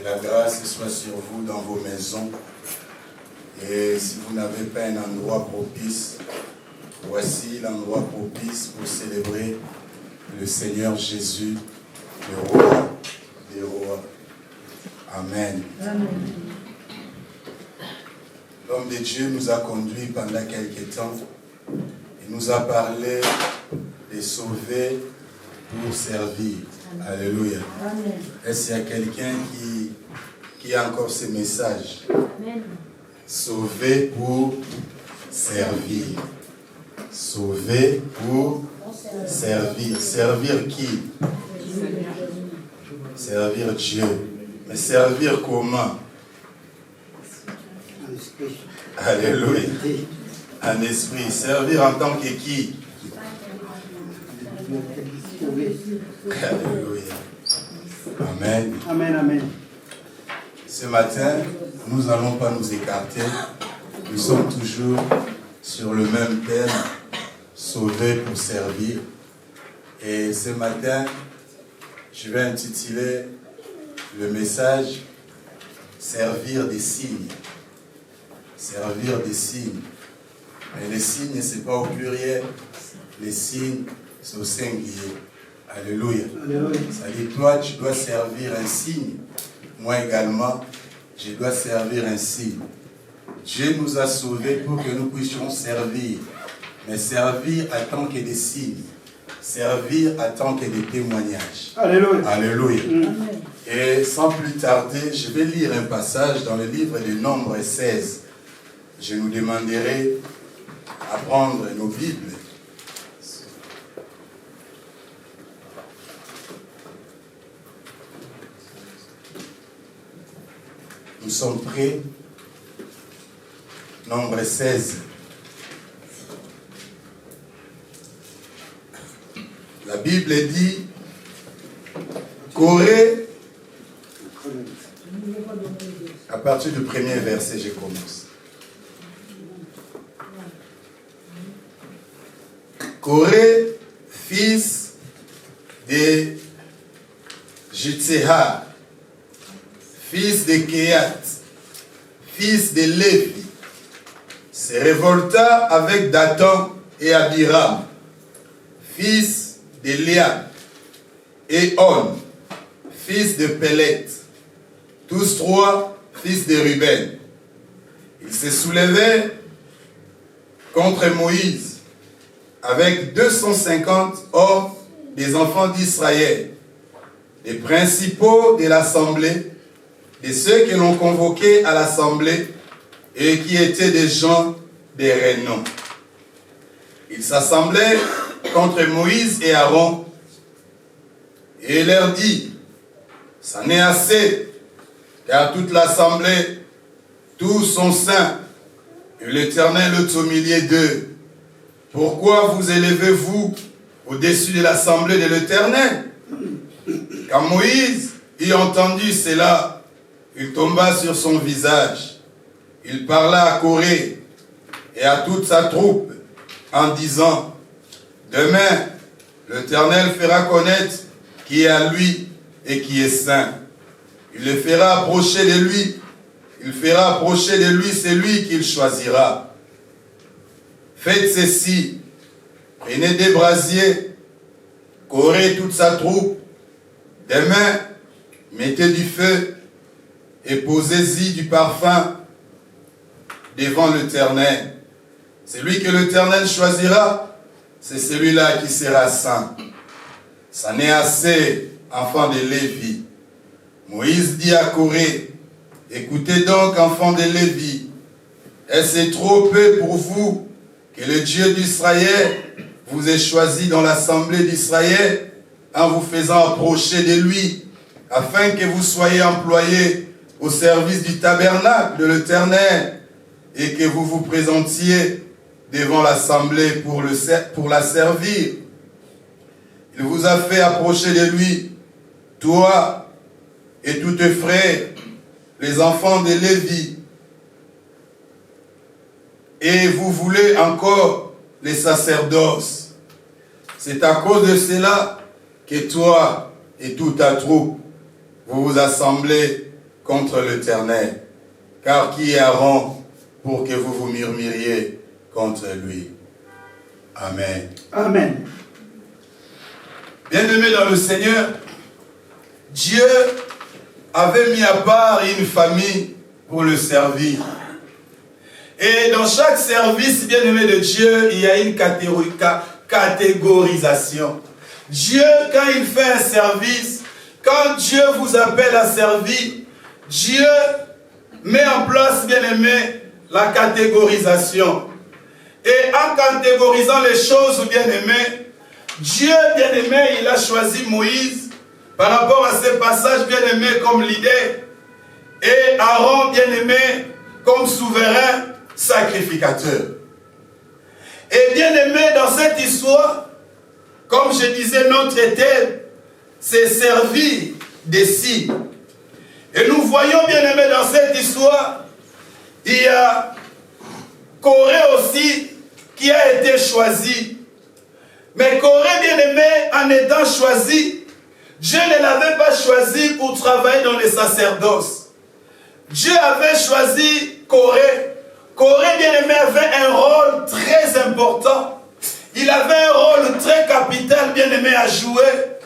la grâce soit sur vous dans vos maisons. Et si vous n'avez pas un endroit propice, voici l'endroit propice pour célébrer le Seigneur Jésus, le roi des rois. Amen. Amen. L'homme de Dieu nous a conduits pendant quelques temps. Il nous a parlé de sauver pour servir. Alléluia. Amen. Est-ce qu'il y a quelqu'un qui a encore ce message? Amen. Sauver pour servir. Sauver pour servir. Servir qui? Servir Dieu. Mais servir comment? Alléluia. En esprit. Servir en tant que qui? Alléluia. Amen. Amen, amen. Ce matin, nous n'allons pas nous écarter. Nous sommes toujours sur le même thème, sauver pour servir. Et ce matin, je vais intituler le message servir des signes. Servir des signes. Mais les signes, ce n'est pas au pluriel. Les signes, c'est au singulier. Alléluia. Alléluia. Ça dit, toi, tu dois servir un signe. Moi également, je dois servir un signe. Dieu nous a sauvés pour que nous puissions servir. Mais servir à tant que des signes. Servir à tant que des témoignages. Alléluia. Alléluia. Amen. Et sans plus tarder, je vais lire un passage dans le livre de Nombres 16. Je nous demanderai à prendre nos Bibles. Nous sommes prêts. Nombre 16. La Bible dit, Corée, à partir du premier verset, je commence. Corée, fils de Jitséha, fils de Kéat, fils de Lévi, se révolta avec Dathan et Abiram, fils de Léa, et On, fils de Pélet, tous trois fils de Ruben. Ils se soulevaient contre Moïse avec 250 hommes des enfants d'Israël, les principaux de l'assemblée, de ceux que l'on convoquait à l'assemblée et qui étaient des gens de renom. Ils s'assemblaient contre Moïse et Aaron et leur dit, ça n'est assez, car toute l'assemblée, tous sont saints, et l'Éternel est au milieu d'eux. Pourquoi vous élevez-vous au-dessus de l'assemblée de l'Éternel? Quand Moïse eut entendu cela, il tomba sur son visage. Il parla à Corée et à toute sa troupe en disant, demain, l'Éternel fera connaître qui est à lui et qui est saint. Il le fera approcher de lui. Il fera approcher de lui celui qu'il choisira. Faites ceci. Prenez des brasiers. Corée toute sa troupe. Demain, mettez du feu et posez-y du parfum devant l'Éternel. Celui que l'Éternel choisira, c'est celui-là qui sera saint. Ça n'est assez, enfant de Lévi. Moïse dit à Corée, écoutez donc, enfants de Lévi, est-ce trop peu pour vous que le Dieu d'Israël vous ait choisi dans l'assemblée d'Israël en vous faisant approcher de lui, afin que vous soyez employés au service du tabernacle de l'Éternel et que vous vous présentiez devant l'assemblée pour la servir. Il vous a fait approcher de lui, toi et tous tes frères, les enfants de Lévi, et vous voulez encore les sacerdoces. C'est à cause de cela que toi et toute ta troupe, vous vous assemblez contre l'Éternel. Car qui est Aaron pour que vous vous murmuriez contre lui? Amen. Amen. Bien-aimés dans le Seigneur, Dieu avait mis à part une famille pour le servir. Et dans chaque service, bien-aimé de Dieu, il y a une catégorisation. Dieu, quand il fait un service, quand Dieu vous appelle à servir, Dieu met en place, bien-aimé, la catégorisation. Et en catégorisant les choses, bien-aimé, Dieu, bien-aimé, il a choisi Moïse par rapport à ces passages, bien-aimé, comme leader, et Aaron, bien-aimé, comme souverain sacrificateur. Et bien-aimé, dans cette histoire, comme je disais, notre thème, c'est servir des signes. Et nous voyons, bien-aimé, dans cette histoire, il y a Corée aussi qui a été choisi. Mais Corée, bien-aimé, en étant choisi, Dieu ne l'avait pas choisi pour travailler dans les sacerdoces. Dieu avait choisi Corée. Corée, bien-aimé, avait un rôle très important. Il avait un rôle très capital, bien-aimé, à jouer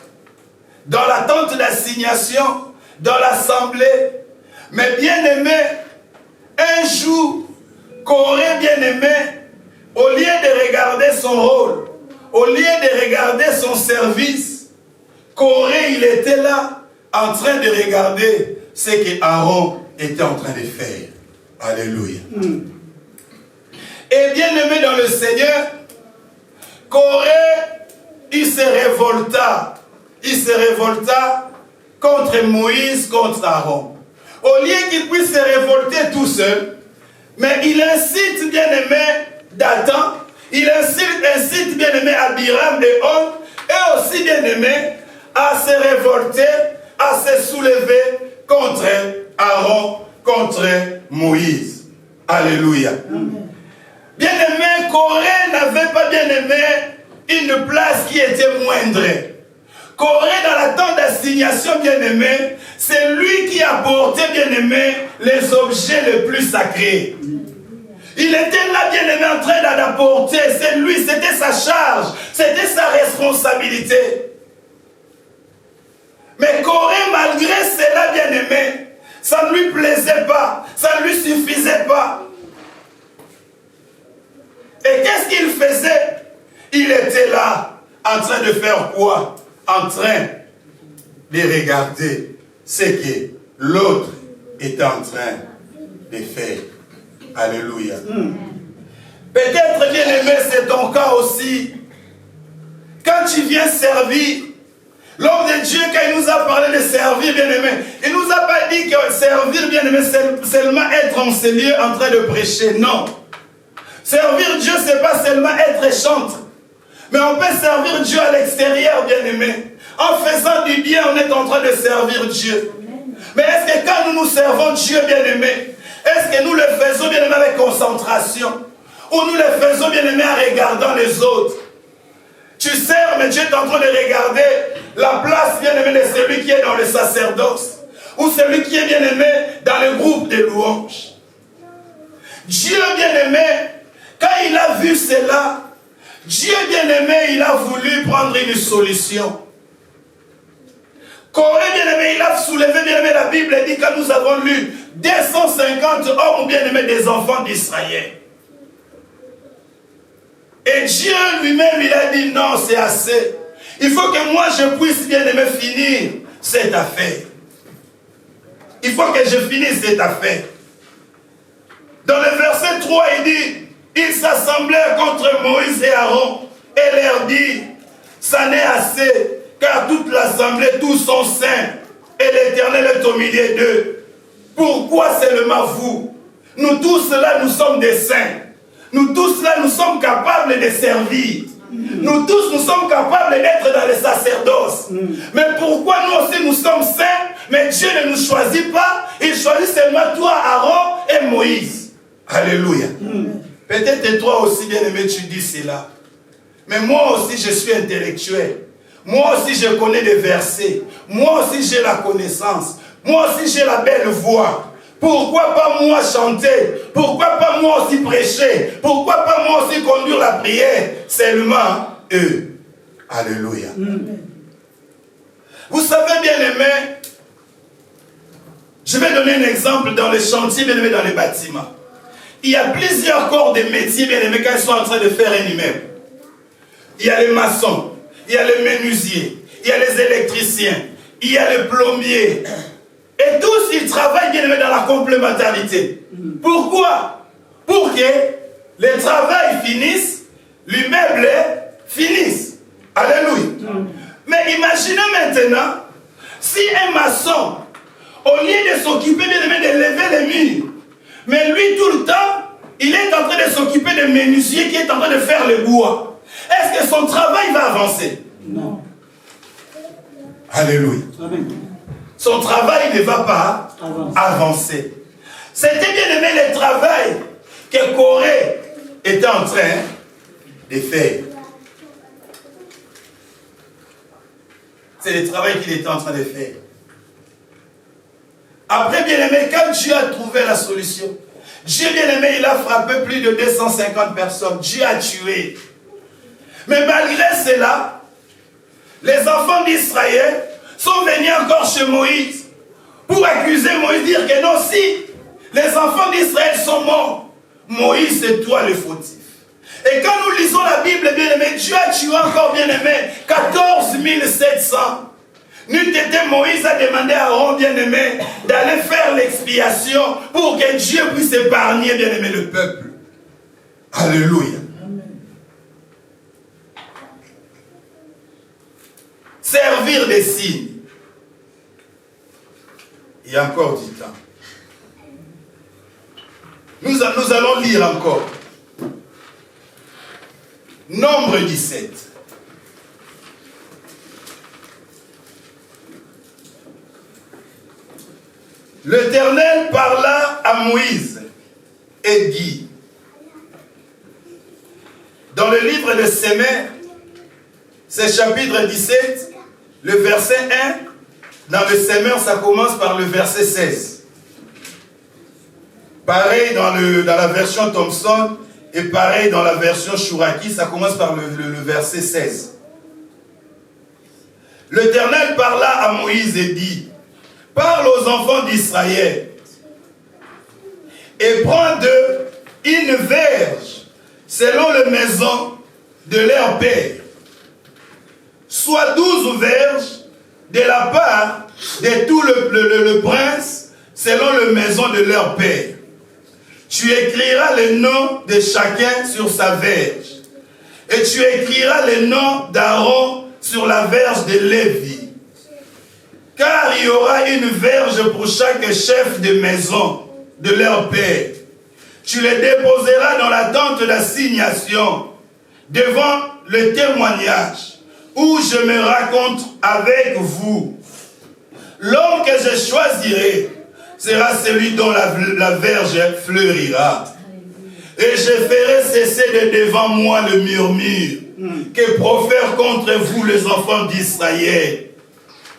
dans la tente d'assignation, dans l'assemblée. Mais bien-aimé, un jour, Corée, bien-aimé, au lieu de regarder son rôle, au lieu de regarder son service, Corée, il était là, en train de regarder ce que Aaron était en train de faire. Alléluia. Et bien-aimé dans le Seigneur, Corée, il se révolta. Il se révolta contre Moïse, contre Aaron. Au lieu qu'il puisse se révolter tout seul, mais il incite, bien-aimé, Dathan, il incite, bien-aimé, Abiram et On, et aussi, bien-aimé, à se révolter, à se soulever contre Aaron, contre Moïse. Alléluia. Bien-aimé, Corée n'avait pas, bien-aimé, une place qui était moindre. Corée, dans la tente d'assignation, bien-aimé, c'est lui qui apportait, bien-aimé, les objets les plus sacrés. Il était là, bien-aimé, en train d'apporter. C'est lui, c'était sa charge, c'était sa responsabilité. Mais Corée, malgré cela, bien-aimé, ça ne lui plaisait pas, ça ne lui suffisait pas. Et qu'est-ce qu'il faisait? Il était là, en train de faire quoi? En train de regarder ce que l'autre était en train de faire. Alléluia. Peut-être, bien-aimé, c'est ton cas aussi. Quand tu viens servir, l'homme de Dieu, quand il nous a parlé de servir, bien-aimé, il ne nous a pas dit que servir, bien-aimé, c'est seulement être en ce lieu en train de prêcher. Non. Servir Dieu, ce n'est pas seulement être chantre. Mais on peut servir Dieu à l'extérieur, bien-aimé. En faisant du bien, on est en train de servir Dieu. Mais est-ce que quand nous servons Dieu, bien-aimé, est-ce que nous le faisons, bien-aimé, avec concentration? Ou nous le faisons, bien-aimé, en regardant les autres? Tu sers, mais Dieu est en train de regarder la place, bien-aimé, de celui qui est dans le sacerdoce. Ou celui qui est, bien-aimé, dans le groupe de louanges. Dieu, bien-aimé, quand il a vu cela, Dieu, bien-aimé, il a voulu prendre une solution. Corée, bien-aimé, il a soulevé, bien-aimé, la Bible dit que nous avons lu 250 hommes, bien-aimés, des enfants d'Israël. Et Dieu lui-même, il a dit non, c'est assez. Il faut que moi, je puisse, bien-aimé, finir cette affaire. Il faut que je finisse cette affaire. Dans le verset 3, il dit, ils s'assemblèrent contre Moïse et Aaron et leur dit, ça n'est assez, car toute l'assemblée, tous sont saints, et l'Éternel est au milieu d'eux. Pourquoi seulement vous? Nous tous là, nous sommes des saints. Nous tous là, nous sommes capables de servir. Nous tous, nous sommes capables d'être dans le sacerdoce. Mais pourquoi nous aussi, nous sommes saints, mais Dieu ne nous choisit pas? Il choisit seulement toi, Aaron et Moïse. Alléluia. Peut-être toi aussi, bien-aimé, tu dis cela. Mais moi aussi, je suis intellectuel. Moi aussi, je connais des versets. Moi aussi, j'ai la connaissance. Moi aussi j'ai la belle voix. Pourquoi pas moi chanter? Pourquoi pas moi aussi prêcher? Pourquoi pas moi aussi conduire la prière? Seulement eux. Alléluia. Vous savez, bien aimé, je vais donner un exemple dans les chantiers, bien aimé, dans les bâtiments. Il y a plusieurs corps de métiers, bien aimé, quand ils sont en train de faire un immeuble. Il y a les maçons, il y a les menuisiers, il y a les électriciens, il y a les plombiers. Et tous, ils travaillent, bien aimé, dans la complémentarité. Pourquoi? Pour que le travail finisse, l'immeuble finisse. Alléluia. Mais imaginez maintenant, si un maçon, au lieu de s'occuper, bien aimé, de lever les murs, mais lui, tout le temps, il est en train de s'occuper de menuisier qui est en train de faire le bois. Est-ce que son travail va avancer? Non. Alléluia. Amen. Son travail ne va pas avancer. C'était bien aimé le travail que Corée était en train de faire. C'est le travail qu'il était en train de faire. Après, bien aimé, quand Dieu a trouvé la solution, Dieu, bien aimé, il a frappé plus de 250 personnes. Dieu a tué. Mais malgré cela, les enfants d'Israël sont venus encore chez Moïse pour accuser Moïse, dire que non, si les enfants d'Israël sont morts, Moïse, c'est toi le fautif. Et quand nous lisons la Bible, bien aimé, Dieu a tué encore, bien aimé, 14 700. N'eût été Moïse a demandé à Aaron, bien aimé, d'aller faire l'expiation pour que Dieu puisse épargner, bien aimé, le peuple. Alléluia. Servir des signes. Il y a encore du temps. Nous allons lire encore. Nombre 17. L'Éternel parla à Moïse et dit, dans le livre de Sémé, c'est chapitre 17, le verset 1, dans le Semeur, ça commence par le verset 16. Pareil dans la version Thompson, et pareil dans la version Chouraki, ça commence par le verset 16. L'Éternel parla à Moïse et dit, parle aux enfants d'Israël, et prends d'eux une verge, selon les maisons de leur père, soit 12 verges de la part de tout le prince, selon les maisons de leur père. Tu écriras le nom de chacun sur sa verge, et tu écriras le nom d'Aaron sur la verge de Lévi. Car il y aura une verge pour chaque chef de maison de leur père. Tu les déposeras dans la tente d'assignation, devant le témoignage, où je me rencontre avec vous. L'homme que je choisirai sera celui dont la verge fleurira. Et je ferai cesser de devant moi le murmure que profèrent contre vous les enfants d'Israël.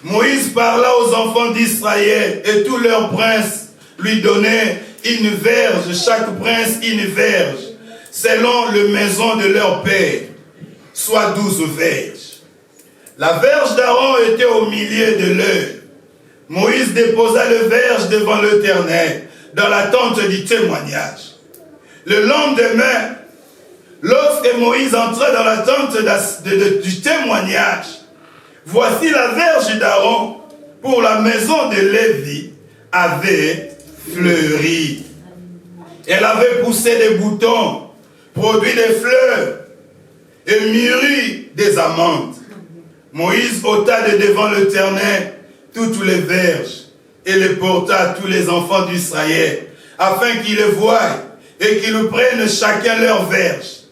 Moïse parla aux enfants d'Israël et tous leurs princes lui donnaient une verge, chaque prince une verge, selon les maisons de leur père, soit 12 verges. La verge d'Aaron était au milieu de l'œuvre. Moïse déposa le verge devant l'Éternel dans la tente du témoignage. Le lendemain, lorsque Moïse entra dans la tente du témoignage, voici la verge d'Aaron pour la maison de Lévi avait fleuri. Elle avait poussé des boutons, produit des fleurs et mûri des amandes. Moïse ôta de devant l'Éternel toutes les verges et les porta à tous les enfants d'Israël, afin qu'ils les voient et qu'ils prennent chacun leur verge.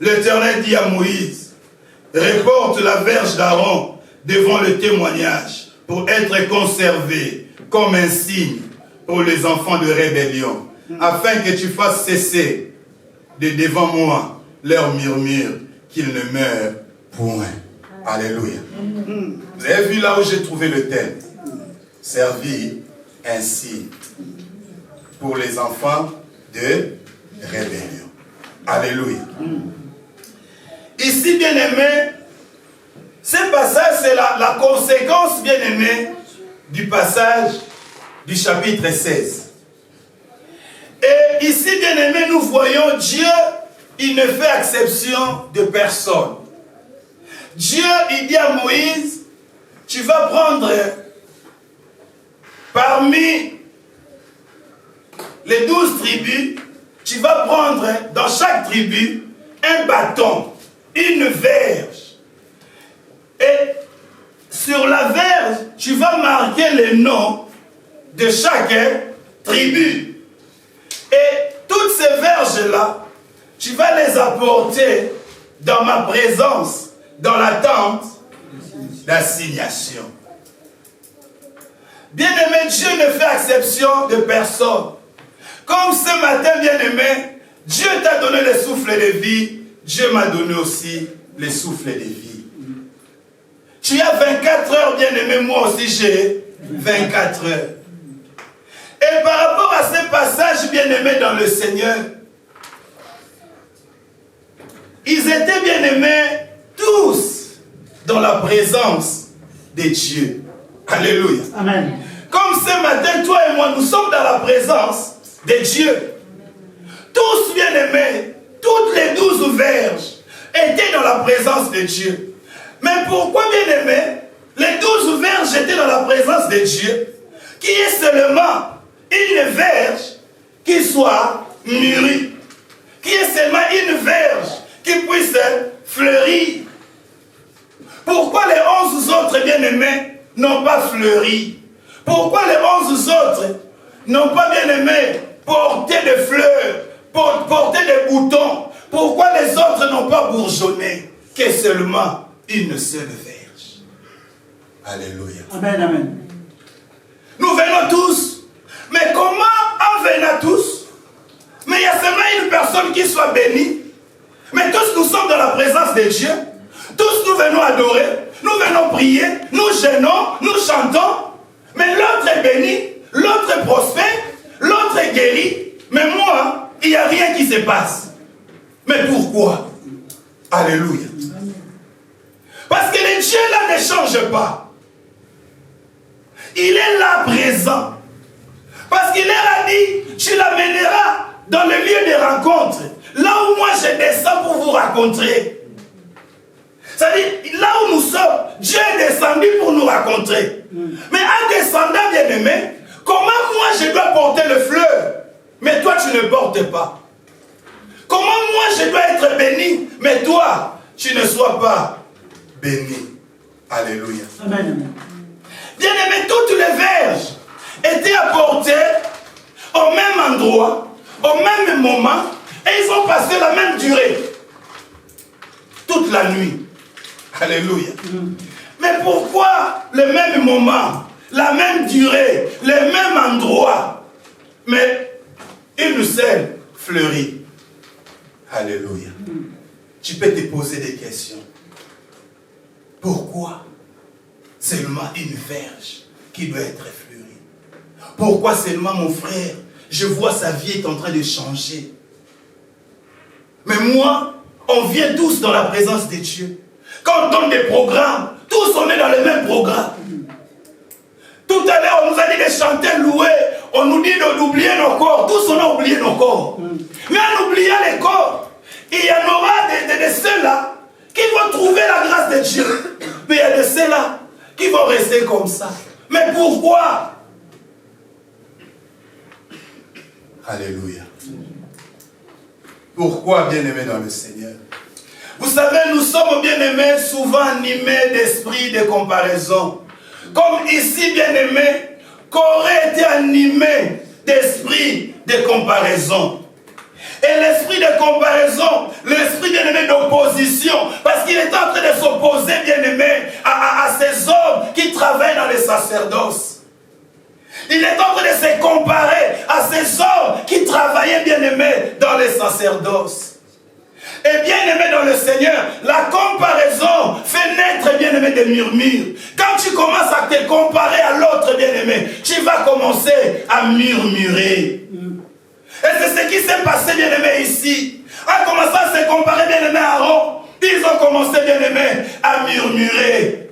L'Éternel dit à Moïse, reporte la verge d'Aaron devant le témoignage pour être conservé comme un signe pour les enfants de rébellion, afin que tu fasses cesser de devant moi leur murmure, qu'ils ne meurent point. Alléluia. Vous avez vu là où j'ai trouvé le thème. servir ainsi pour les enfants de rébellion. Alléluia. Ici, bien-aimé, ce passage, c'est la conséquence, bien-aimé, du passage du chapitre 16. Et ici, bien-aimé, nous voyons Dieu, il ne fait exception de personne. Dieu, il dit à Moïse, tu vas prendre parmi les 12 tribus, tu vas prendre dans chaque tribu un bâton, une verge. Et sur la verge, tu vas marquer les noms de chaque tribu. Et toutes ces verges-là, tu vas les apporter dans ma présence, dans la tente d'assignation. Bien-aimé, Dieu ne fait exception de personne. Comme ce matin, bien-aimé, Dieu t'a donné le souffle de vie, Dieu m'a donné aussi le souffle de vie. Tu as 24 heures, bien-aimé, moi aussi j'ai 24 heures. Et par rapport à ce passage, bien-aimé, dans le Seigneur, ils étaient bien-aimés tous dans la présence de Dieu. Alléluia. Amen. Comme ce matin, toi et moi, nous sommes dans la présence de Dieu. Tous bien-aimés, toutes les 12 verges étaient dans la présence de Dieu. Mais pourquoi, bien-aimés, les 12 verges étaient dans la présence de Dieu, qui est seulement une verge qui soit mûrie, qui est seulement une verge qui puisse fleurir. Pourquoi les 11 autres bien-aimés n'ont pas fleuri? Pourquoi les 11 autres n'ont pas bien-aimés porté des fleurs, porté des boutons? Pourquoi les autres n'ont pas bourgeonné? Que seulement une seule verge. Alléluia. Amen, amen. Nous venons tous. Mais comment en venant tous? Mais il y a seulement une personne qui soit bénie. Mais tous nous sommes dans la présence de Dieu. Tous nous venons adorer. Nous venons prier. Nous gênons. Nous chantons. Mais l'autre est béni. L'autre est prospère. L'autre est guéri. Mais moi, il n'y a rien qui se passe. Mais pourquoi? Alléluia. Parce que le Dieu là ne change pas. Il est là présent. Parce qu'il leur a dit, tu l'amèneras dans le lieu de rencontre. Là où moi je descends pour vous rencontrer. C'est-à-dire, là où nous sommes, Dieu est descendu pour nous rencontrer. Mais en descendant, bien-aimé, comment moi je dois porter le fleuve, mais toi tu ne portes pas? Comment moi je dois être béni, mais toi tu ne sois pas béni? Alléluia. Amen. Bien-aimé, toutes les verges étaient apportées au même endroit, au même moment, et ils ont passé la même durée. Toute la nuit. Alléluia. Mais pourquoi le même moment, la même durée, le même endroit, mais une seule fleurie? Alléluia. Tu peux te poser des questions. Pourquoi seulement une verge qui doit être fleurie? Pourquoi seulement mon frère, je vois sa vie est en train de changer? Mais moi, on vient tous dans la présence de Dieu. Quand on donne des programmes, tous on est dans le même programme. Tout à l'heure, on nous a dit de chanter, louer. On nous dit d'oublier nos corps. Tous on a oublié nos corps. Mais en oubliant les corps, il y en aura de ceux-là qui vont trouver la grâce de Dieu. Mais il y a de ceux-là qui vont rester comme ça. Mais pourquoi? Alléluia. Pourquoi, bien-aimés dans le Seigneur? Vous savez, nous sommes, bien-aimés, souvent animés d'esprit de comparaison. Comme ici, bien-aimés, qu'aurait été animé d'esprit de comparaison. Et l'esprit de comparaison, l'esprit, bien-aimé, d'opposition, parce qu'il est en train de s'opposer, bien-aimé, à ces hommes qui travaillent dans les sacerdoces. Il est en train de se comparer à ces hommes qui travaillaient, bien-aimés, dans les sacerdoces. Et bien aimé dans le Seigneur, la comparaison fait naître, bien aimé, des murmures. Quand tu commences à te comparer à l'autre, bien aimé, tu vas commencer à murmurer. Et c'est ce qui s'est passé, bien aimé, ici. En commençant à se comparer, bien aimé, à Aaron, ils ont commencé, bien aimé, à murmurer.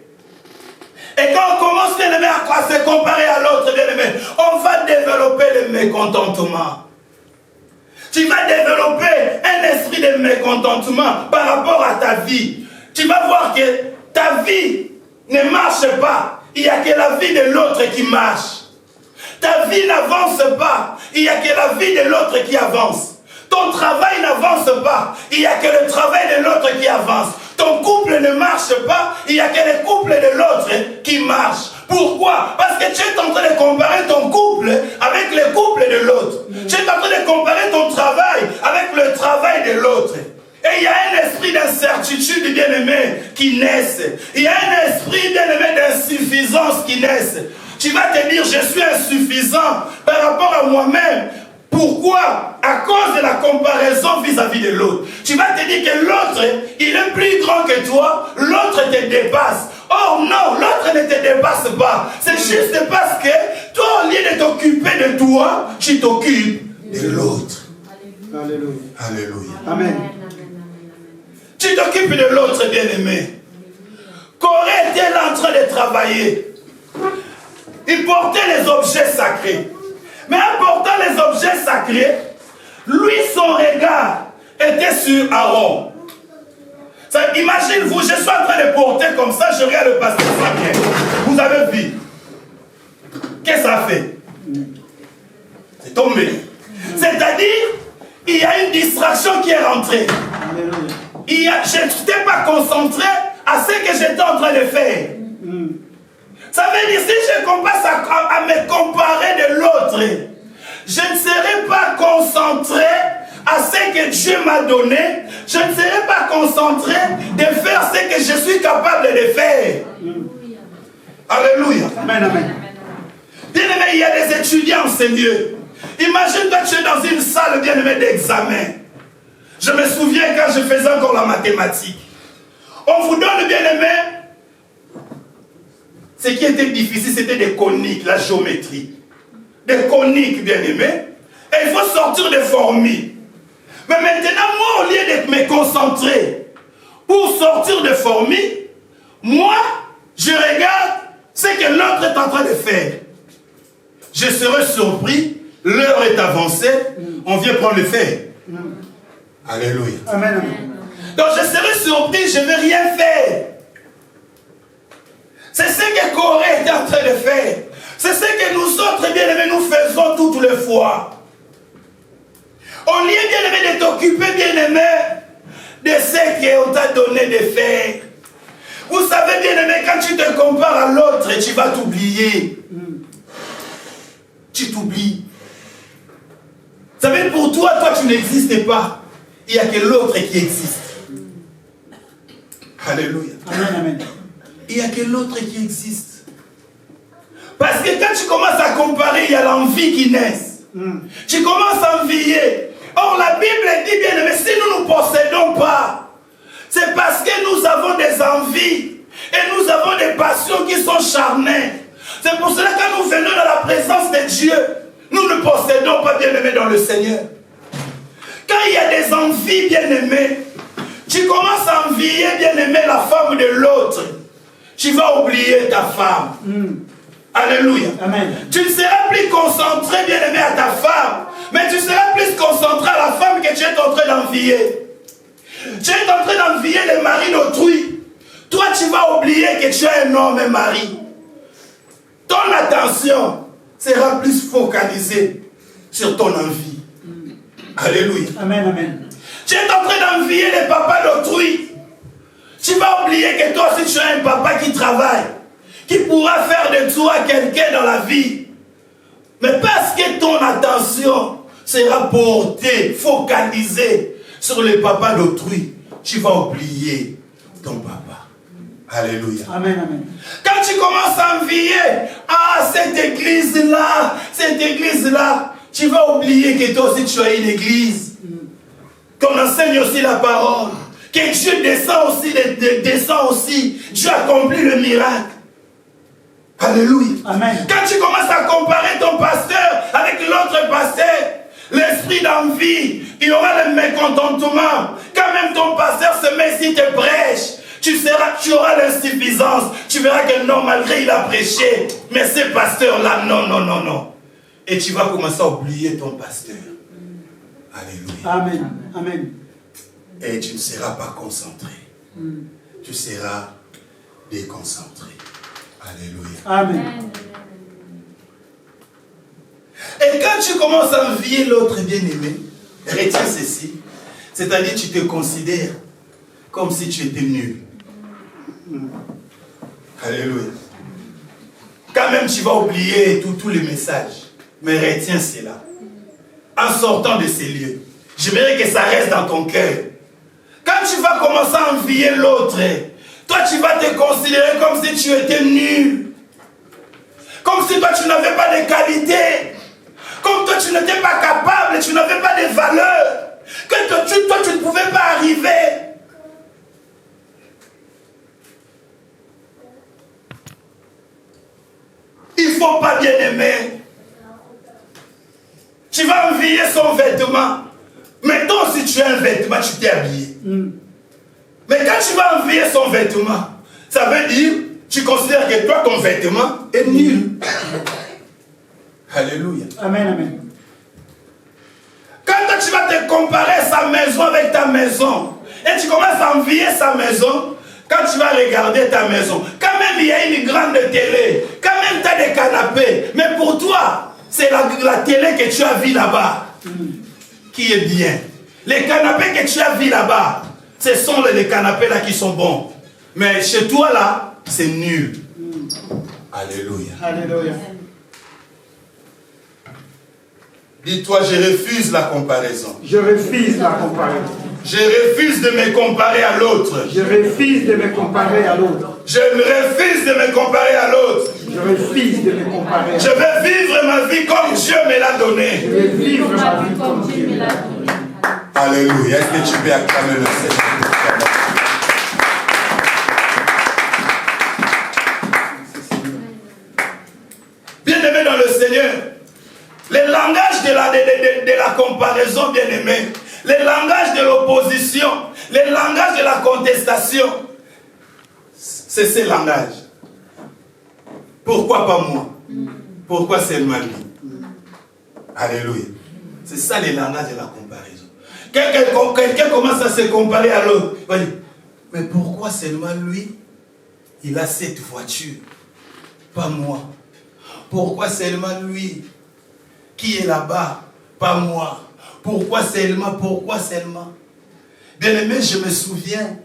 Et quand on commence, bien aimé, à se comparer à l'autre, bien aimé, on va développer le mécontentement. Tu vas développer un esprit de mécontentement par rapport à ta vie. Tu vas voir que ta vie ne marche pas. Il n'y a que la vie de l'autre qui marche. Ta vie n'avance pas. Il n'y a que la vie de l'autre qui avance. Ton travail n'avance pas. Il n'y a que le travail de l'autre qui avance. Ton couple ne marche pas. Il n'y a que le couple de l'autre qui marche. Pourquoi? Parce que tu es en train de comparer ton couple avec le couple de l'autre. Tu es en train de comparer ton travail avec le travail de l'autre. Et il y a un esprit d'incertitude, bien-aimé, qui naisse. Il y a un esprit, bien-aimé, d'insuffisance qui naisse. Tu vas te dire, je suis insuffisant par rapport à moi-même. Pourquoi? À cause de la comparaison vis-à-vis de l'autre. Tu vas te dire que l'autre, il est plus grand que toi, l'autre te dépasse. Or non, l'autre ne te dépasse pas. C'est juste parce que toi, au lieu de t'occuper de toi, tu t'occupes de l'autre. Alléluia. Alléluia. Amen. Tu t'occupes de l'autre, bien-aimé. Corée était là en train de travailler. Il portait les objets sacrés. Mais en portant les objets sacrés, lui, son regard était sur Aaron. Imagine-vous, je suis en train de porter comme ça, je regarde le pasteur Samuel. Vous avez vu. Qu'est-ce que ça fait? C'est tombé. C'est-à-dire, il y a une distraction qui est rentrée. Je n'étais pas concentré à ce que j'étais en train de faire. Ça veut dire, si je commence à me comparer de l'autre, je ne serai pas concentré à ce que Dieu m'a donné. Je ne serai pas concentré de faire ce que je suis capable de faire. Alléluia. Amen, amen. Bien-aimé, il y a des étudiants, Seigneur. Imagine-toi, tu es dans une salle, bien-aimé, d'examen. Je me souviens quand je faisais encore la mathématique. On vous donne, bien-aimé, ce qui était difficile, c'était des coniques, la géométrie. Des coniques, bien-aimés. Et il faut sortir des formules. Mais maintenant, moi, au lieu de me concentrer pour sortir des formules, moi, je regarde ce que l'autre est en train de faire. Je serai surpris, l'heure est avancée, on vient prendre le fait. Alléluia. Amen, amen. Donc je serai surpris, je ne vais rien faire. C'est ce que Corée est en train de faire. C'est ce que nous autres, bien-aimés, nous faisons toutes les fois. Au lieu, bien-aimé, de t'occuper, bien-aimé, de ce qu'on t'a donné de faire. Vous savez, bien-aimé, quand tu te compares à l'autre, tu vas t'oublier. Tu t'oublies. Vous savez, pour toi, tu n'existes pas. Il n'y a que l'autre qui existe. Alléluia. Amen, amen. Il n'y a que l'autre qui existe. Parce que quand tu commences à comparer, il y a l'envie qui naît. Tu commences à envier. Or, la Bible dit bien, mais si nous ne possédons pas, c'est parce que nous avons des envies et nous avons des passions qui sont charnelles. C'est pour cela que quand nous venons dans la présence de Dieu, nous ne possédons pas, bien-aimés, dans le Seigneur. Quand il y a des envies, bien-aimés, tu commences à envier, bien-aimé, la femme de l'autre. Tu vas oublier ta femme. Alléluia. Amen. Tu ne seras plus concentré, bien-aimé, à ta femme, mais tu seras plus concentré à la femme que tu es en train d'envier. Tu es en train d'envier le mari d'autrui. Toi, tu vas oublier que tu es un homme et mari. Ton attention sera plus focalisée sur ton envie. Alléluia. Amen, amen. Tu es en train d'envier le papa d'autrui. Tu vas oublier que toi aussi tu as un papa qui travaille, qui pourra faire de toi quelqu'un dans la vie. Mais parce que ton attention sera portée, focalisée sur le papa d'autrui, tu vas oublier ton papa. Alléluia. Amen, amen. Quand tu commences à envier, cette église-là, tu vas oublier que toi aussi tu as une église. qu'on enseigne aussi la parole, que Dieu descend aussi, Dieu accomplit le miracle. Alléluia. Amen. Quand tu commences à comparer ton pasteur avec l'autre pasteur, l'esprit d'envie, il y aura le mécontentement. Quand même ton pasteur se met ici, te prêche, tu auras l'insuffisance. Tu verras que non, malgré il a prêché, mais ce pasteur-là, non. Et tu vas commencer à oublier ton pasteur. Alléluia. Amen. Amen. Et tu ne seras pas concentré. Tu seras déconcentré. Alléluia. Amen. Et quand tu commences à envier l'autre bien-aimé, retiens ceci. C'est-à-dire tu te considères comme si tu étais nul. Alléluia. Quand même tu vas oublier tous les messages. Mais retiens cela. En sortant de ces lieux, j'aimerais que ça reste dans ton cœur. Quand tu vas commencer à envier l'autre, toi tu vas te considérer comme si tu étais nul. Comme si toi tu n'avais pas de qualité. Comme toi tu n'étais pas capable, tu n'avais pas de valeur. Que toi tu ne pouvais pas arriver. Il ne faut pas bien aimer. Tu vas envier son vêtement. Mettons si tu as un vêtement, tu t'es habillé. Mais quand tu vas envier son vêtement, ça veut dire, tu considères que toi, ton vêtement est nul. Alléluia. Amen, amen. Quand toi, tu vas te comparer sa maison avec ta maison, et tu commences à envier sa maison, quand tu vas regarder ta maison, quand même il y a une grande télé, quand même tu as des canapés, mais pour toi, c'est la télé que tu as vue là-bas qui est bien. Les canapés que tu as vus là-bas, ce sont les canapés là qui sont bons. Mais chez toi là, c'est nul. Alléluia. Alléluia. Dis-toi, je refuse la comparaison. Je refuse la comparaison. Je refuse de me comparer à l'autre. Je refuse de me comparer à l'autre. Je refuse de me comparer à l'autre. Je refuse de me comparer à Je l'autre. veux vivre ma vie comme Dieu me l'a donnée. Je veux vivre ma vie comme Dieu me l'a donnée. Alléluia. Est-ce que tu peux acclamer le Seigneur? Bien-aimé dans le Seigneur, les langages de la comparaison, bien-aimé, les langages de l'opposition, les langages de la contestation, c'est ces langages. Pourquoi pas moi? Pourquoi seulement lui? Alléluia. C'est ça les langages de la comparaison. Quelqu'un commence à se comparer à l'autre. Mais pourquoi seulement lui? Il a cette voiture, pas moi. Pourquoi seulement lui qui est là-bas, pas moi? Pourquoi seulement? Bien-aimé, je me souviens,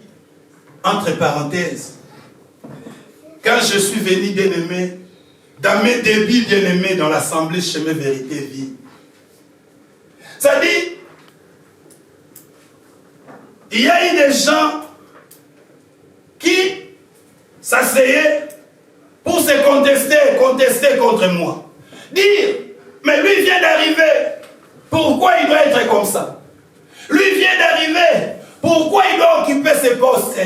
entre parenthèses, quand je suis venu, bien-aimé, dans mes débuts, bien-aimé, dans l'Assemblée Chemin Vérité Vie, ça dit, il y a eu des gens qui s'asseyaient pour se contester contre moi. Dire, mais lui vient d'arriver, pourquoi il doit être comme ça? Lui vient d'arriver, pourquoi il doit occuper ce poste?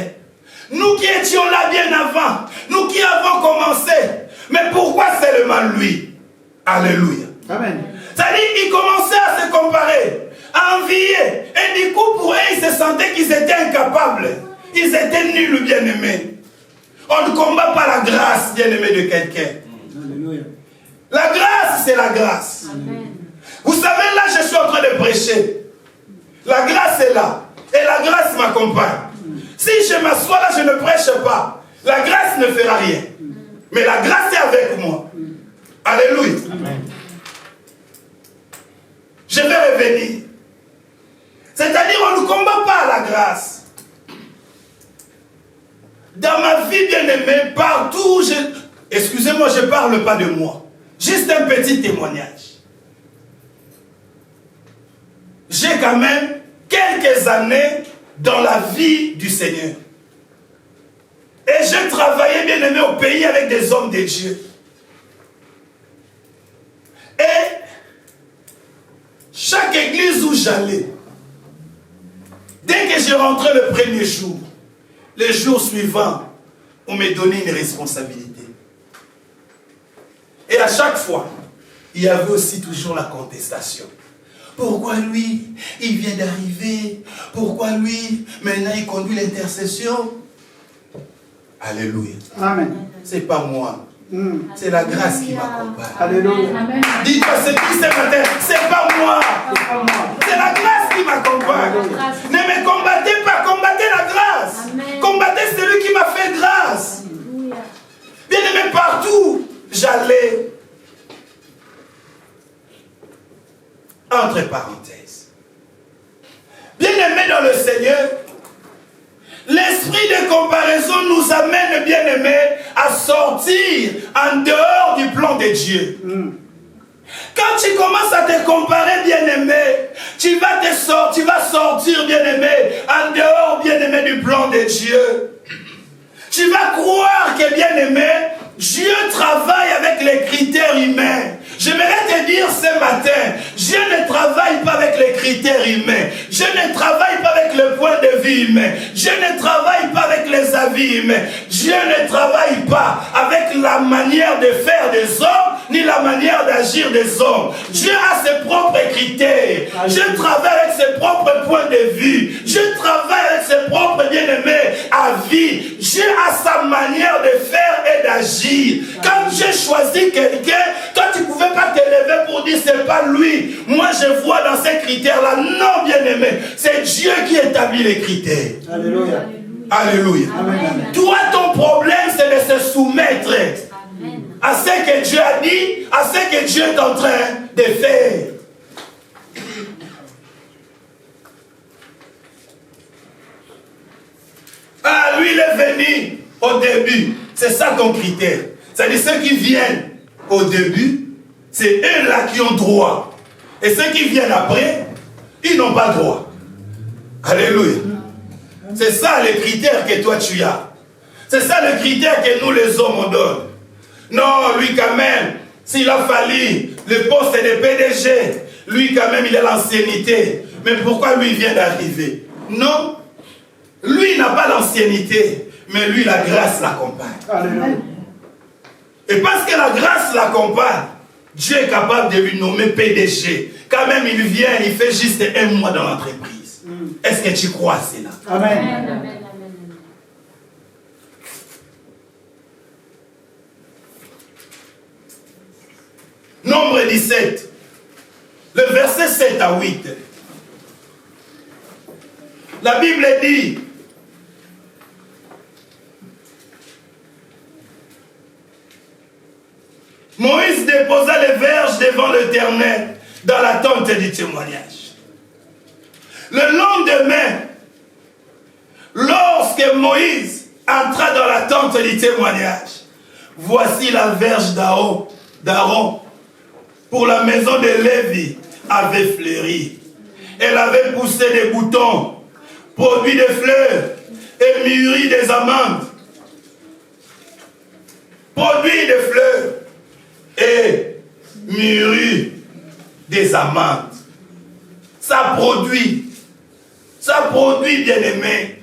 Nous qui étions là bien avant, nous qui avons commencé, mais pourquoi seulement lui? Alléluia. Amen. C'est-à-dire, ils commençaient à se comparer, à envier, et du coup, pour eux, ils se sentaient qu'ils étaient incapables. Ils étaient nuls, bien-aimés. On ne combat pas la grâce, bien-aimé, de quelqu'un. Alléluia. La grâce, c'est la grâce. Amen. Vous savez, là, je suis en train de prêcher. La grâce est là. Et la grâce m'accompagne. Si je m'assois là, je ne prêche pas. La grâce ne fera rien. Mais la grâce est avec moi. Alléluia. Amen. Je vais revenir. C'est-à-dire, on ne combat pas la grâce. Dans ma vie bien-aimée, partout, excusez-moi, je ne parle pas de moi. Juste un petit témoignage. J'ai quand même quelques années dans la vie du Seigneur. Et j'ai travaillé, bien-aimé, au pays avec des hommes de Dieu. Et chaque église où j'allais, Dès que je rentrais le premier jour, le jour suivant, on me donnait une responsabilité. Et à chaque fois, il y avait aussi toujours la contestation. Pourquoi lui, il vient d'arriver? Pourquoi lui, maintenant il conduit l'intercession? Alléluia. Amen. C'est pas moi. C'est la grâce qui m'accompagne. Alléluia. Dites-moi, c'est qui ce matin? C'est pas moi. C'est la grâce qui m'accompagne. Ne me combattez pas, combattez la grâce. Combattez celui qui m'a fait grâce. Bien aimé, partout, j'allais. Entre parenthèses. Bien aimé dans le Seigneur, l'esprit de comparaison nous amène, bien aimé, à sortir en dehors du plan de Dieu. Quand tu commences à te comparer, bien aimé, tu vas sortir, bien aimé, en dehors, bien aimé, du plan de Dieu. Tu vas croire que, bien aimé, Dieu travaille avec les critères humains. J'aimerais te dire ce matin, Dieu ne travaille pas avec les critères humains. Dieu ne travaille pas avec le point de vue humain. Dieu ne travaille pas avec les avis humains. Dieu ne travaille pas avec la manière de faire des hommes, ni la manière d'agir des hommes. Dieu a ses propres critères. Dieu travaille avec ses propres points de vue. Dieu travaille avec ses propres bien-aimés avis. Dieu a sa manière de faire et d'agir. Quand Dieu choisit quelqu'un, toi tu ne pouvais pas te lever pour dire c'est pas lui. Moi je vois dans ces critères-là. Non, bien-aimé, c'est Dieu qui établit les critères. Alléluia. Alléluia. Amen. Toi, ton problème, c'est de se soumettre à ce que Dieu a dit, à ce que Dieu est en train de faire. Ah, lui, il est venu au début. C'est ça ton critère. C'est-à-dire ceux qui viennent au début, c'est eux-là qui ont droit. Et ceux qui viennent après, ils n'ont pas droit. Alléluia. C'est ça les critères que toi tu as. C'est ça le critère que nous les hommes on donne. Non, lui quand même, s'il a fallu le poste de PDG, lui quand même il a l'ancienneté. Mais pourquoi lui vient d'arriver? Non, lui n'a pas l'ancienneté, mais lui la grâce l'accompagne. Alléluia. Et parce que la grâce l'accompagne, Dieu est capable de lui nommer PDG. Quand même il vient, il fait juste 1 mois dans l'entreprise. Est-ce que tu crois cela? Amen. Nombre 17, le verset 7 à 8. La Bible dit, Moïse déposa les verges devant l'Éternel dans la tente du témoignage. Le lendemain, lorsque Moïse entra dans la tente du témoignage, voici la verge d'Aaron pour la maison de Lévi avait fleuri. Elle avait poussé des boutons, produit des fleurs et mûri des amandes. Produit des fleurs et mûri des amandes. Ça produit, bien aimé.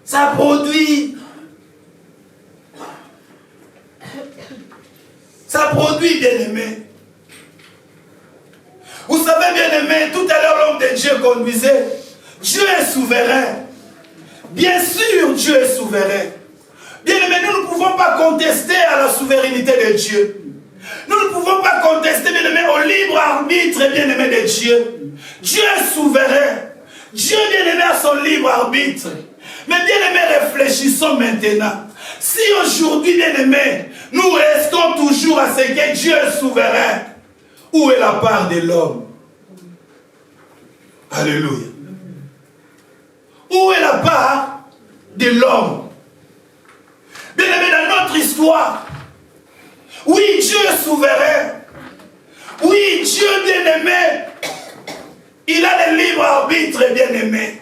Ça produit. Ça produit, bien aimé. Vous savez, bien aimé, tout à l'heure l'homme de Dieu conduisait. Dieu est souverain. Bien sûr, Dieu est souverain. Bien aimé, nous ne pouvons pas contester à la souveraineté de Dieu. Nous ne pouvons pas contester, bien aimé, au libre arbitre, bien aimé, de Dieu. Dieu est souverain. Dieu, bien aimé, a son libre arbitre. Mais bien aimé, réfléchissons maintenant. Si aujourd'hui, bien aimé, nous restons toujours à ce que Dieu est souverain, où est la part de l'homme? Alléluia. Où est la part de l'homme? Bien aimé, dans notre histoire, oui, Dieu est souverain. Oui, Dieu, bien aimé, il a le libre arbitre, bien aimé.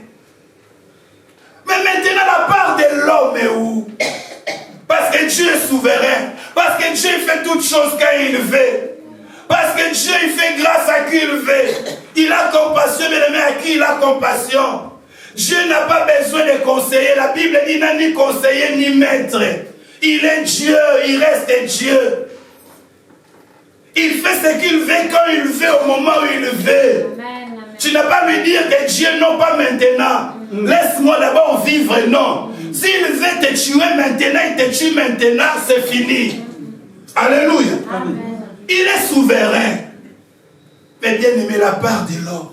Mais maintenant, la part de l'homme est où? Parce que Dieu est souverain. Parce que Dieu fait toutes choses quand il veut. Parce que Dieu il fait grâce à qui il veut. Il a compassion, bien aimé, à qui il a compassion. Dieu n'a pas besoin de conseiller. La Bible dit n'a ni conseiller ni maître. Il est Dieu, il reste Dieu. Il fait ce qu'il veut quand il veut, au moment où il veut. Amen. Tu n'as pas lui dire que Dieu non pas maintenant. Laisse-moi d'abord vivre, non. S'il veut te tuer maintenant, il te tue maintenant, c'est fini. Alléluia. Amen. Il est souverain. Mais bien aimé, la part de l'homme,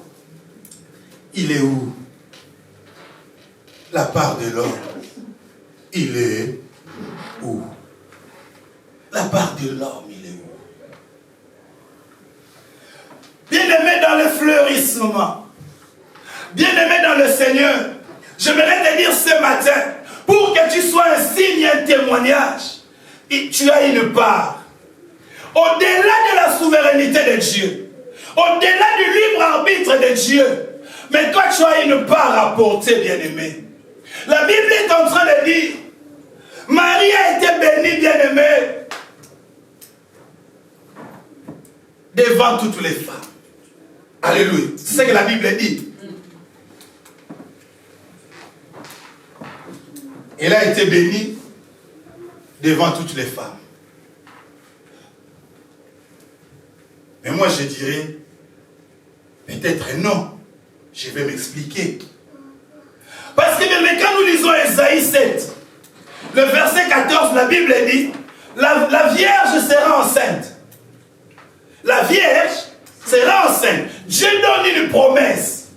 il est où? La part de l'homme, il est où? La part de l'homme, il est où? Bien-aimé dans le fleurissement, bien-aimé dans le Seigneur, j'aimerais te dire ce matin, pour que tu sois un signe, un témoignage, tu as une part. Au-delà de la souveraineté de Dieu, au-delà du libre arbitre de Dieu, mais toi tu as une part à porter, bien-aimé. La Bible est en train de dire, Marie a été bénie, bien-aimée, devant toutes les femmes. Alléluia. C'est ce que la Bible dit. Elle a été bénie devant toutes les femmes. Mais moi je dirais, peut-être non. Je vais m'expliquer. Parce que même quand nous lisons Ésaïe 7, le verset 14, la Bible dit, la Vierge sera enceinte. La Vierge sera enceinte. Dieu donne une promesse.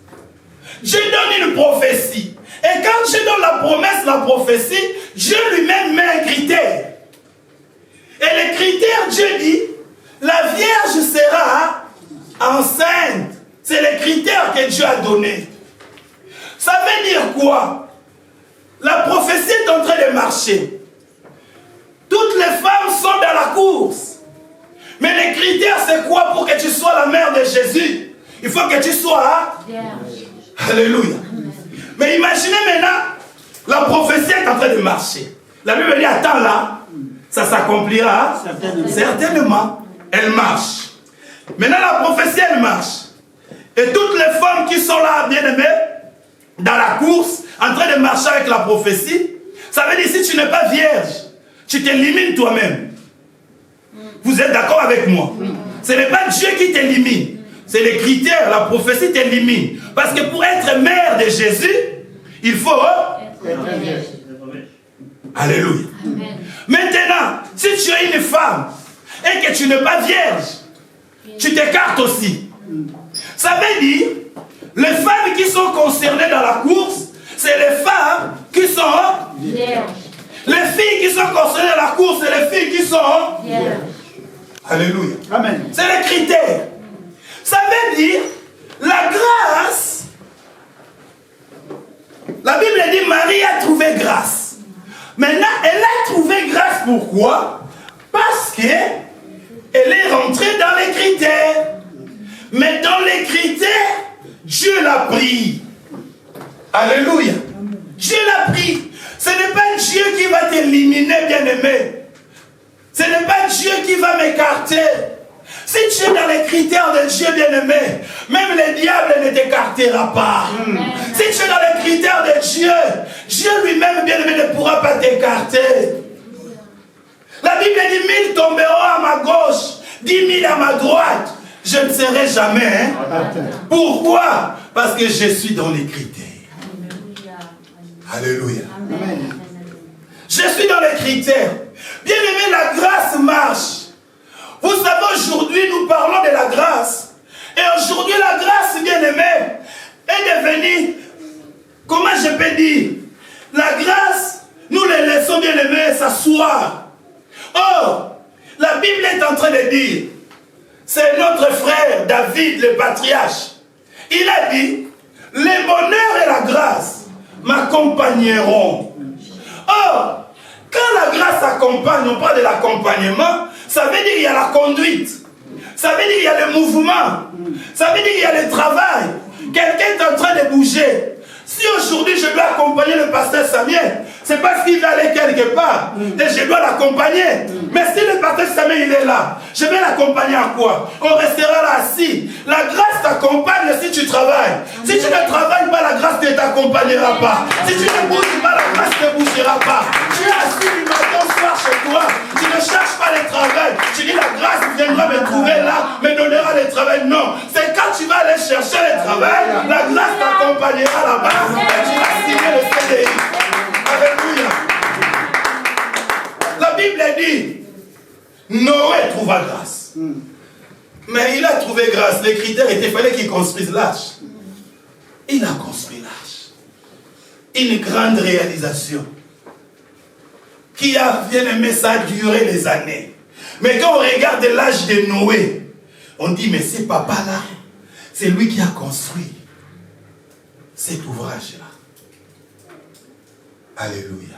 Dieu donne une prophétie. Et quand Dieu donne la promesse, la prophétie, Dieu lui-même met un critère. Et le critère, Dieu dit, la Vierge sera enceinte. C'est le critère que Dieu a donné. Ça veut dire quoi? La prophétie est en train de marcher. Toutes les femmes sont dans la course. Mais les critères, c'est quoi pour que tu sois la mère de Jésus? Il faut que tu sois vierge. Alléluia. Amen. Mais imaginez maintenant, la prophétie est en train de marcher. La Bible dit, attends là, ça s'accomplira. Certainement. Elle marche. Maintenant, la prophétie, elle marche. Et toutes les femmes qui sont là, bien-aimées, dans la course, en train de marcher avec la prophétie, ça veut dire si tu n'es pas vierge, tu t'élimines toi-même. Vous êtes d'accord avec moi? Oui. Ce n'est pas Dieu qui t'élimine. C'est les critères, la prophétie t'élimine. Parce que pour être mère de Jésus, il faut être vierge. Alléluia. Amen. Maintenant, si tu es une femme et que tu n'es pas vierge, tu t'écartes aussi. Ça veut dire, les femmes qui sont concernées dans la course, c'est les femmes qui sont vierges. Les filles qui sont concernées dans la course, c'est les filles qui sont vierges. Alléluia. Amen. C'est les critères. Ça veut dire, la grâce, la Bible dit, Marie a trouvé grâce. Maintenant, elle a trouvé grâce, pourquoi? Parce qu'elle est rentrée dans les critères. Mais dans les critères, Dieu l'a pris. Alléluia. Dieu l'a pris. Ce n'est pas Dieu qui va t'éliminer, bien-aimé. Ce n'est pas Dieu qui va m'écarter. Si tu es dans les critères de Dieu, bien-aimé, même le diable ne t'écartera pas. Si tu es dans les critères de Dieu, Dieu lui-même, bien-aimé, ne pourra pas t'écarter. La Bible dit, 1000 tomberont à ma gauche, 10 000 à ma droite. Je ne serai jamais. Hein? Pourquoi? Parce que je suis dans les critères. Alléluia. Amen. Je suis dans les critères. Bien aimé, la grâce marche. Vous savez, aujourd'hui, nous parlons de la grâce. Et aujourd'hui, la grâce, bien aimé, est devenue, comment je peux dire, la grâce, nous les laissons, bien aimé, s'asseoir. Or, la Bible est en train de dire, c'est notre frère David, le patriarche. Il a dit, les bonheurs et la grâce m'accompagneront. Or, quand la grâce accompagne, on parle de l'accompagnement, ça veut dire qu'il y a la conduite. Ça veut dire qu'il y a le mouvement. Ça veut dire qu'il y a le travail. Quelqu'un est en train de bouger. Si aujourd'hui je dois accompagner le pasteur Samuel, c'est parce qu'il va aller quelque part et je dois l'accompagner. Mais si le pasteur Samuel il est là, je vais l'accompagner à quoi? On restera là assis. La grâce t'accompagne si tu travailles. Si tu ne travailles pas, la grâce ne t'accompagnera pas. Si tu ne bouges pas, la grâce ne bougera pas. Tu es assis du matin au soir chez toi. Tu ne cherches pas le travail. Tu dis la grâce viendra me trouver là, me donnera le travail. Non, c'est quand tu vas aller chercher le travail, la grâce t'accompagnera là-bas et tu vas signer le CDI. Alléluia. La Bible dit, Noé trouva grâce. Mais il a trouvé grâce. Les critères étaient, il fallait qu'il construise l'arche. Il a construit l'arche. Une grande réalisation. Qui a bien aimé ça a duré des années. Mais quand on regarde l'âge de Noé, on dit, mais ce papa-là, c'est lui qui a construit cet ouvrage-là. Alléluia.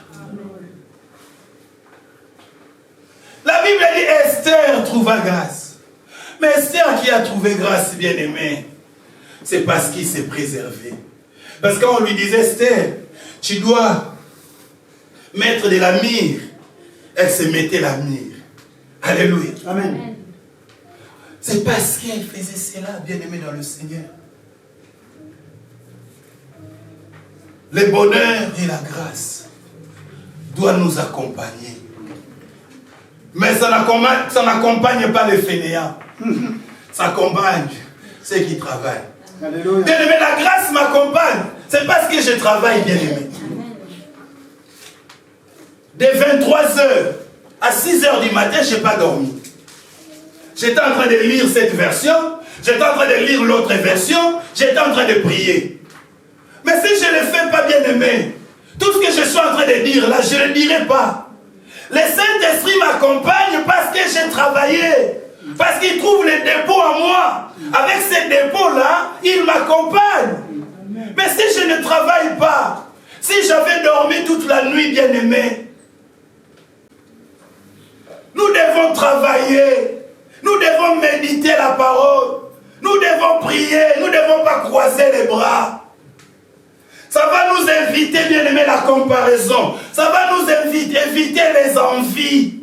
La Bible dit, Esther trouva grâce. Mais Esther qui a trouvé grâce, bien aimé, c'est parce qu'il s'est préservé. Parce qu'on lui disait, Esther, tu dois mettre de la myrrhe. Elle se mettait la myrrhe. Alléluia. Amen. C'est parce qu'elle faisait cela, bien aimé dans le Seigneur. Le bonheur et la grâce doivent nous accompagner. Mais ça n'accompagne pas les fainéants. Ça accompagne ceux qui travaillent. Alléluia. Bien aimé, la grâce m'accompagne. C'est parce que je travaille, bien aimé. De 23h à 6h du matin, je n'ai pas dormi. J'étais en train de lire cette version, j'étais en train de lire l'autre version, j'étais en train de prier. Mais si je ne le fais pas, bien aimé, tout ce que je suis en train de dire là, je ne le dirai pas. Le Saint-Esprit m'accompagne parce que j'ai travaillé. Parce qu'il trouve les dépôts en moi. Avec ces dépôts-là, il m'accompagne. Mais si je ne travaille pas, si j'avais dormi toute la nuit, bien aimé, nous devons travailler. Nous devons méditer la parole. Nous devons prier. Nous ne devons pas croiser les bras. Ça va nous éviter, bien aimé, la comparaison. Ça va nous éviter les envies.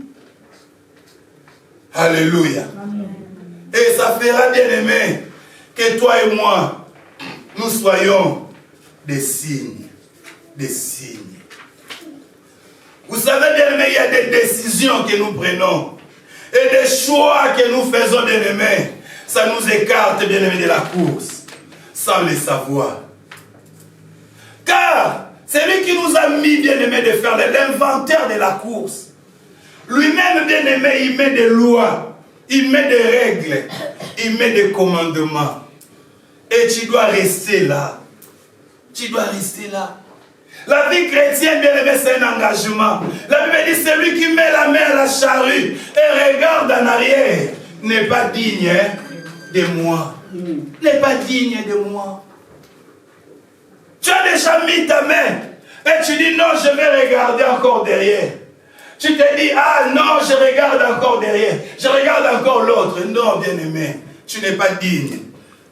Alléluia. Amen. Et ça fera, bien aimé, que toi et moi, nous soyons des signes. Des signes. Vous savez, bien aimé, il y a des décisions que nous prenons. Et des choix que nous faisons, bien aimé. Ça nous écarte, bien aimé, de la course. Sans le savoir. Car c'est lui qui nous a mis, bien aimé, de faire l'inventaire de la course. Lui-même, bien aimé, il met des lois, il met des règles, il met des commandements. Et tu dois rester là. Tu dois rester là. La vie chrétienne, bien aimé, c'est un engagement. La Bible dit, celui qui met la main à la charrue et regarde en arrière n'est pas digne de moi. N'est pas digne de moi. Tu as déjà mis ta main et tu dis non, je vais regarder encore derrière. Tu te dis, ah non, je regarde encore derrière. Je regarde encore l'autre. Non, bien-aimé, tu n'es pas digne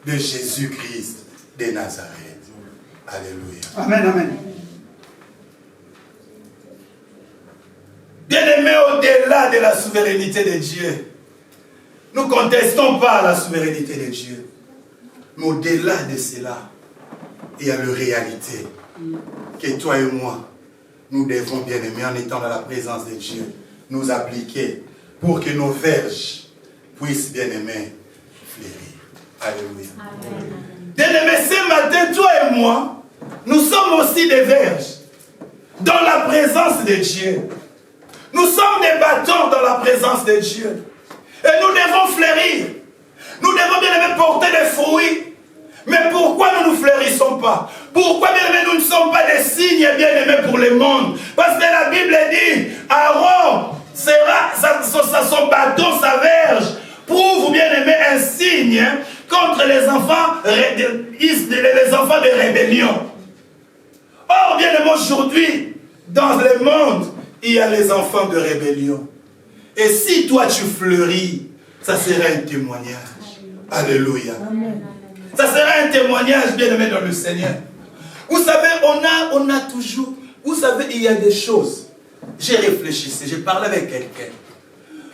de Jésus-Christ de Nazareth. Alléluia. Amen, amen. Bien-aimé, au-delà de la souveraineté de Dieu, nous ne contestons pas la souveraineté de Dieu. Mais au-delà de cela, il y a la réalité que toi et moi, nous devons, bien aimer, en étant dans la présence de Dieu, nous appliquer pour que nos verges puissent, bien aimer, fleurir. Alléluia. Bien aimé, ce matin, toi et moi, nous sommes aussi des verges dans la présence de Dieu. Nous sommes des bâtons dans la présence de Dieu. Et nous devons fleurir. Nous devons, bien aimer, porter des fruits. Mais pourquoi nous ne fleurissons pas? Pourquoi, bien aimé, nous ne sommes pas des signes, bien aimés, pour le monde? Parce que la Bible dit, Aaron sera, son bâton, sa verge, prouve, bien aimé, un signe contre les enfants de rébellion. Or, bien aimé, aujourd'hui, dans le monde, il y a les enfants de rébellion. Et si toi tu fleuris, ça sera un témoignage. Alléluia. Amen. Ça sera un témoignage, bien aimé, dans le Seigneur. Vous savez, on a toujours, Vous savez, il y a des choses. J'ai réfléchi, j'ai parlé avec quelqu'un.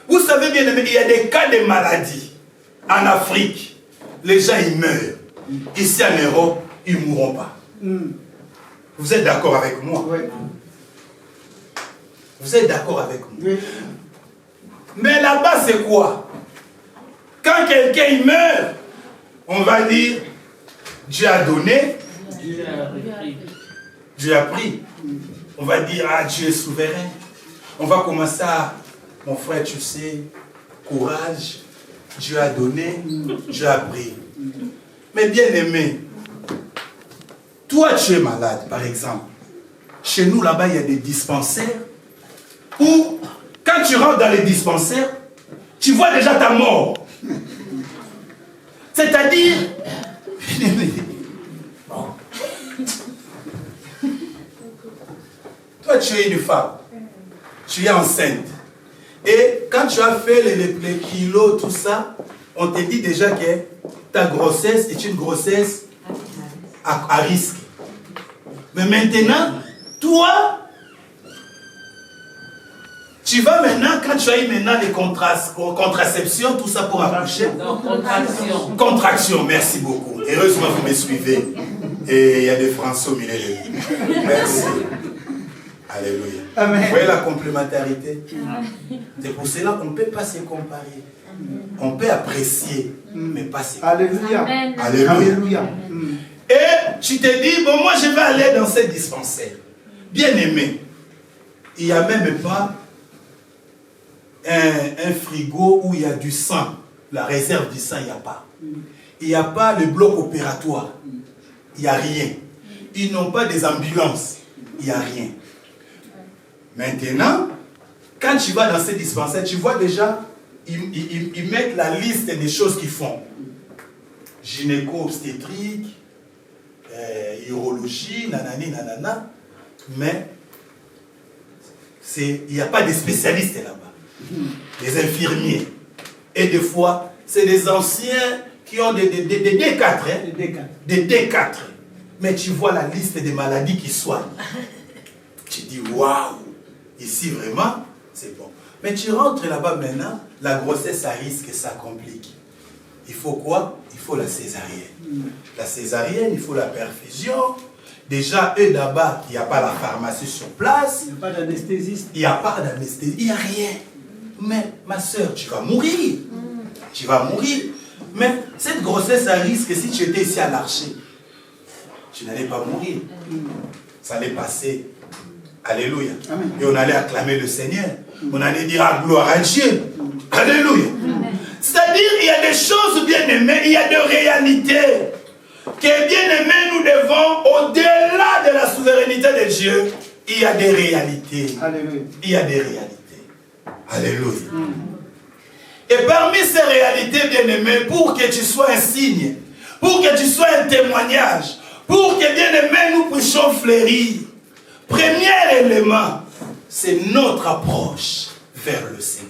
Vous savez bien, il y a des cas de maladie. En Afrique, les gens, ils meurent. Ici, en Europe, ils ne mourront pas. Vous êtes d'accord avec moi? Oui. Vous êtes d'accord avec moi? Oui. Mais là-bas, c'est quoi? Quand quelqu'un il meurt, on va dire, Dieu a donné, Dieu a pris. On va dire, ah, Dieu est souverain. On va commencer à, mon frère, tu sais, courage, Dieu a donné, Dieu a pris. Mais bien aimé, toi tu es malade, par exemple. Chez nous, là-bas, il y a des dispensaires où, quand tu rentres dans les dispensaires, tu vois déjà ta mort. C'est-à-dire, toi tu es une femme, tu es enceinte. Et quand tu as fait les kilos, tout ça, on te dit déjà que ta grossesse est une grossesse à risque. Mais maintenant, toi, tu vas maintenant, quand tu as eu maintenant les contraceptions, tout ça pour accoucher. Non, contraction. Contraction, merci beaucoup. Heureusement, vous me suivez. Et il y a des Français au milieu de vous. Merci. Alléluia. Amen. Vous voyez la complémentarité? C'est pour cela qu'on ne peut pas se comparer. On peut apprécier, mais pas se comparer. Alléluia. Amen. Alléluia. Alléluia. Et tu te dis, bon, moi je vais aller dans ces dispensaires. Bien aimé, il n'y a même pas un frigo où il y a du sang. La réserve du sang, il n'y a pas. Il n'y a pas le bloc opératoire. Il n'y a rien. Ils n'ont pas des ambulances. Il n'y a rien. Maintenant, quand tu vas dans ces dispensaires, tu vois déjà, ils mettent la liste des choses qu'ils font. Gynéco-obstétrique, urologie, nanani, nanana. Mais il n'y a pas de spécialistes là-bas. Des infirmiers. Et des fois, c'est des anciens qui ont des D4. Hein? Des D4. Mais tu vois la liste des maladies qui soignent. Tu dis, waouh, ici vraiment, c'est bon. Mais tu rentres là-bas maintenant, la grossesse à risque, ça complique. Il faut quoi? Il faut la césarienne. La césarienne, il faut la perfusion. Déjà, eux là-bas, il n'y a pas la pharmacie sur place. Il n'y a pas d'anesthésiste. Il n'y a pas d'anesthésie, il n'y a rien. Mais ma soeur, tu vas mourir. Tu vas mourir. Mais cette grossesse à risque, si tu étais ici à l'Archer, tu n'allais pas mourir. Ça allait passer. Alléluia. Amen. Et on allait acclamer le Seigneur. On allait dire ah, gloire à Dieu. Alléluia. C'est-à-dire, il y a des choses bien aimées, il y a des réalités que bien aimées, nous devons, au-delà de la souveraineté de Dieu, il y a des réalités. Alléluia. Il y a des réalités. Alléluia. Et parmi ces réalités bien aimées, pour que tu sois un signe, pour que tu sois un témoignage, pour que bien aimé nous puissions fleurir, premier élément, c'est notre approche vers le Seigneur.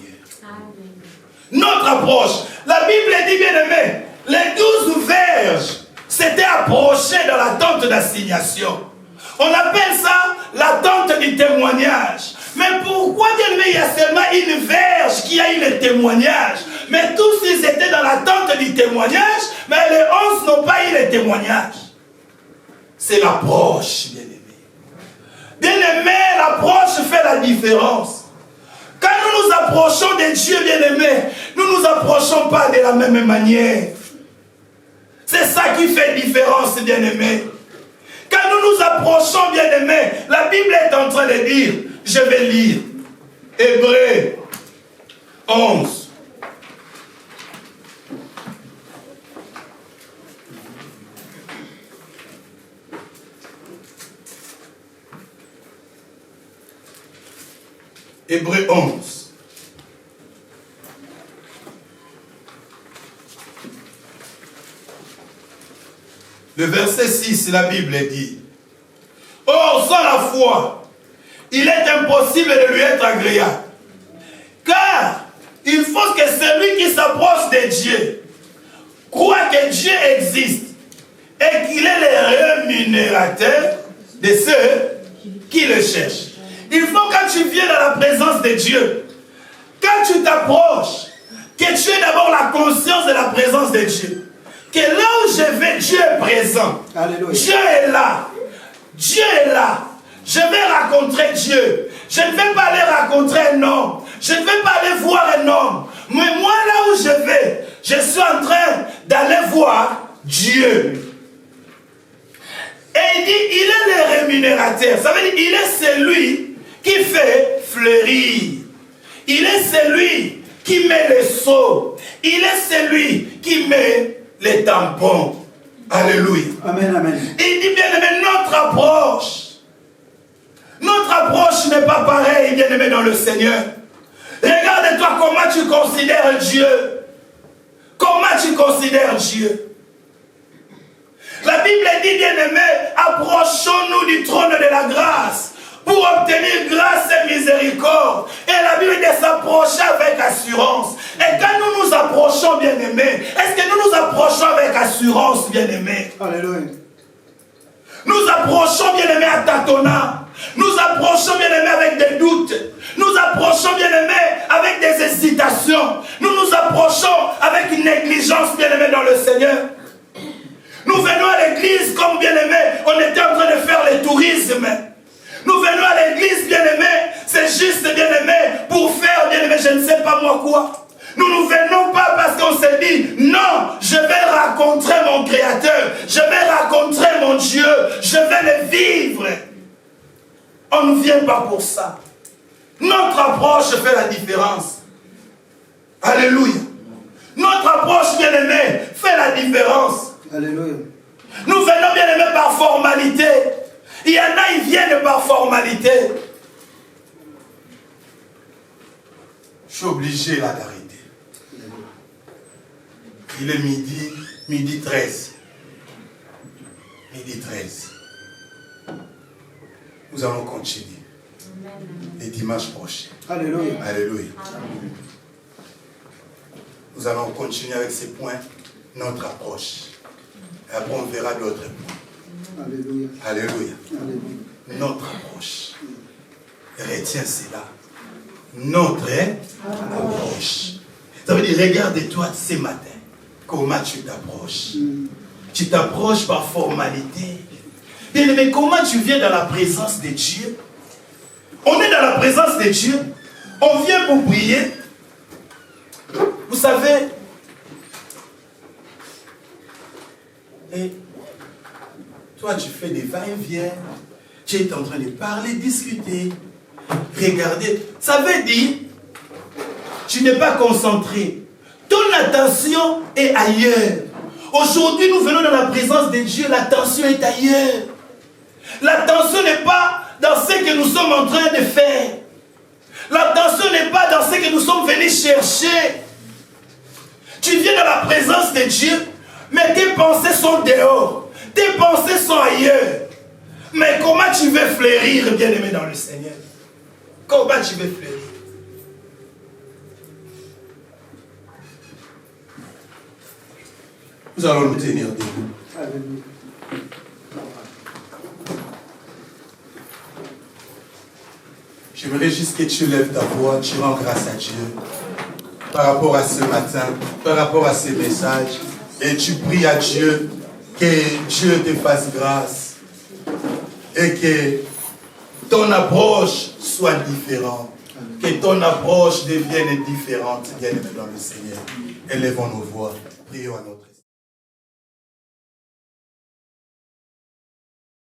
Notre approche. La Bible dit bien aimé, les 12 vierges s'étaient approchées dans la tente d'assignation. On appelle ça la tente du témoignage. Mais pourquoi bien aimé, il y a seulement une vierge qui a eu le témoignage? Mais tous ils étaient dans la tente du témoignage, mais les 11 n'ont pas eu le témoignage. C'est l'approche, bien aimé. Bien aimé, l'approche fait la différence. Quand nous nous approchons de Dieu, bien aimé, nous ne nous approchons pas de la même manière. C'est ça qui fait différence, bien aimé. Quand nous nous approchons, bien aimé, la Bible est en train de dire, je vais lire, Hébreux 11. Hébreux 11. Le verset 6, la Bible dit, or, sans la foi, il est impossible de lui être agréable. Car il faut que celui qui s'approche de Dieu croit que Dieu existe et qu'il est le rémunérateur de ceux qui le cherche. Il faut quand tu viens dans la présence de Dieu, quand tu t'approches, que tu aies d'abord la conscience de la présence de Dieu. Que là où je vais, Dieu est présent. Alléluia. Dieu est là. Dieu est là. Je vais rencontrer Dieu. Je ne vais pas aller rencontrer un homme. Je ne vais pas aller voir un homme. Mais moi, là où je vais, je suis en train d'aller voir Dieu. Et il dit, il est le rémunérateur. Ça veut dire, il est celui qui fait fleurir. Il est celui qui met les seaux. Il est celui qui met les tampons. Alléluia. Amen, amen. Il dit, bien aimé, notre approche n'est pas pareille, bien aimé, dans le Seigneur. Regarde-toi comment tu considères Dieu. Comment tu considères Dieu. La Bible dit, bien aimé, approchons-nous du trône de la grâce pour obtenir grâce et miséricorde. Et la Bible dit s'approcher avec assurance. Et quand nous nous approchons, bien aimé, est-ce que nous nous approchons avec assurance, bien aimé? Alléluia. Nous approchons, bien aimé, à tâtonnant. Nous approchons, bien aimé, avec des doutes. Nous approchons, bien aimé, avec des hésitations. Nous nous approchons avec une négligence, bien aimé, dans le Seigneur. Nous venons à l'église comme, bien aimé, on était en train de faire le tourisme. Nous venons à l'église, bien aimé, c'est juste, bien aimé, pour faire, bien aimé, je ne sais pas moi quoi. Nous ne venons pas parce qu'on s'est dit, non, je vais rencontrer mon Créateur, je vais rencontrer mon Dieu, je vais le vivre. On ne vient pas pour ça. Notre approche fait la différence. Alléluia. Notre approche, bien aimé, fait la différence. Alléluia. Nous venons, bien aimé, par formalité. Il y en a, ils viennent par formalité. Je suis obligé là d'arrêter. Il est midi 13. Midi 13. Nous allons continuer. Les dimanches prochains. Alléluia. Alléluia. Nous allons continuer avec ces points, notre approche. Et après, on verra d'autres points. Alléluia. Alléluia. Alléluia. Notre approche. Retiens cela. Notre approche. Ça veut dire, regarde-toi ce matin. Comment tu t'approches? Tu t'approches par formalité. Mais comment tu viens dans la présence de Dieu? On est dans la présence de Dieu. On vient pour prier. Vous savez, et toi tu fais des va-et-vient, tu es en train de parler, discuter, regarder. Ça veut dire, tu n'es pas concentré. Ton attention est ailleurs. Aujourd'hui, nous venons dans la présence de Dieu, l'attention est ailleurs. L'attention n'est pas dans ce que nous sommes en train de faire. L'attention n'est pas dans ce que nous sommes venus chercher. Tu viens dans la présence de Dieu, mais tes pensées sont dehors. Tes pensées sont ailleurs. Mais comment tu veux fleurir, bien-aimé, dans le Seigneur? Comment tu veux fleurir? Nous allons nous tenir debout. Alléluia. J'aimerais juste que tu lèves ta voix, tu rends grâce à Dieu par rapport à ce matin, par rapport à ces messages, et tu pries à Dieu que Dieu te fasse grâce et que ton approche soit différente, que ton approche devienne différente, bien-aimé dans le Seigneur. Élevons nos voix, prions à notre